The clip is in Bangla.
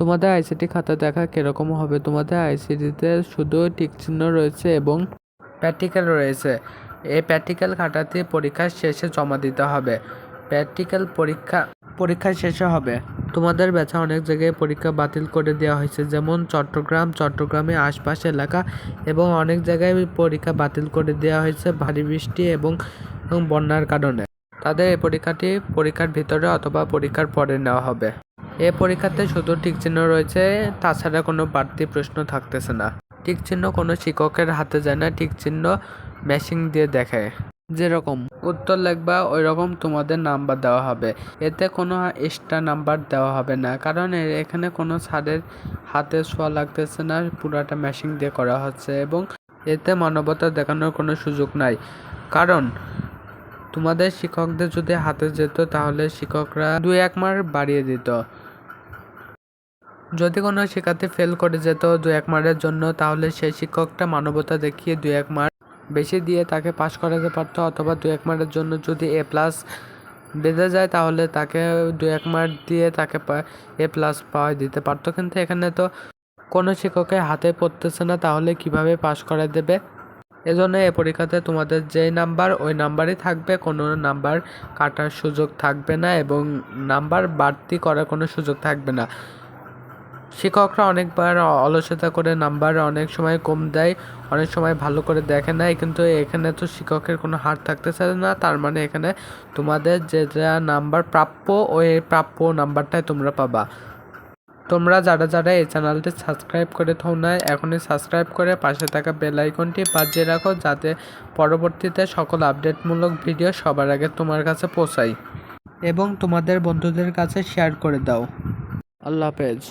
তোমাদের আইসিটি খাতা দেখা কিরকম হবে? তোমাদের আইসিটিতে শুধু টিক চিহ্ন রয়েছে এবং প্র্যাকটিক্যাল রয়েছে। এই প্র্যাকটিক্যাল খাতাটি পরীক্ষার শেষে জমা দিতে হবে। প্র্যাকটিক্যাল পরীক্ষা শেষে হবে। তোমাদের ব্যাচে অনেক জায়গায় পরীক্ষা বাতিল করে দেওয়া হয়েছে, যেমন চট্টগ্রামে আশপাশ এলাকা এবং অনেক জায়গায় পরীক্ষা বাতিল করে দেওয়া হয়েছে ভারী বৃষ্টি এবং বন্যার কারণে। তাদের এই পরীক্ষার ভিতরে অথবা পরীক্ষার পরে নেওয়া হবে। এই পরীক্ষাতে শুধু টিক চিহ্ন রয়েছে, তাছাড়া কোনো বাড়তি প্রশ্ন থাকতেছে না। টিক চিহ্ন কোনো শিক্ষকের হাতে যায় না, টিক চিহ্ন মেশিন দিয়ে দেখায়। যেরকম উত্তর লিখবা ওই রকম তোমাদের নাম্বার দেওয়া হবে। এতে কোনো এক্সট্রা নাম্বার দেওয়া হবে না, কারণ এখানে কোনো স্যারের হাতে ছোঁয়া লাগতেছে না, পুরাটা মেশিন দিয়ে করা হচ্ছে এবং এতে মানবতা দেখানোর কোনো সুযোগ নাই। কারণ তোমাদের শিক্ষকদের যদি হাতে যেত তাহলে শিক্ষকরা 2-1 মার্ক বাড়িয়ে দিত। যদি কোনো শিক্ষার্থী ফেল করে যেত 2-1 মার্কের জন্য, তাহলে সেই শিক্ষকটা মানবতা দেখিয়ে 2-1 মার্ক বেশি দিয়ে তাকে পাশ করাতে পারতো, অথবা 2-1 মার্কের জন্য যদি A+ বেঁধে যায় তাহলে তাকে 2-1 মার্ক দিয়ে তাকে A+ পাওয়া দিতে পারতো। কিন্তু এখানে তো কোনো শিক্ষকের হাতে পড়তেছে না, তাহলে কিভাবে পাশ করা দেবে? এজন্য এই পরীক্ষাতে তোমাদের যেই নাম্বার ওই নাম্বারই থাকবে, কোনো নাম্বার কাটার সুযোগ থাকবে না এবং নাম্বার বাড়তি করার কোনো সুযোগ থাকবে না। শিক্ষকরা অনেকবার অলসতা করে নাম্বার অনেক সময় কম দেয়, অনেক সময় ভালো করে দেখে নাই, কিন্তু এখানে তো শিক্ষকের কোনো হার থাকতেছে না। তার মানে এখানে তোমাদের যেটা নাম্বার প্রাপ্য ওই প্রাপ্য নাম্বারটাই তোমরা পাবা। তোমরা যারা এই চ্যানেলটি সাবস্ক্রাইব করে থাও না, এখনই সাবস্ক্রাইব করে পাশে থাকা বেল আইকনটি বাজিয়ে রাখো, যাতে পরবর্তীতে সকল আপডেটমূলক ভিডিও সবার আগে তোমার কাছে পৌঁছায় এবং তোমাদের বন্ধুদের কাছে শেয়ার করে দাও। আল্লাহ হাফেজ।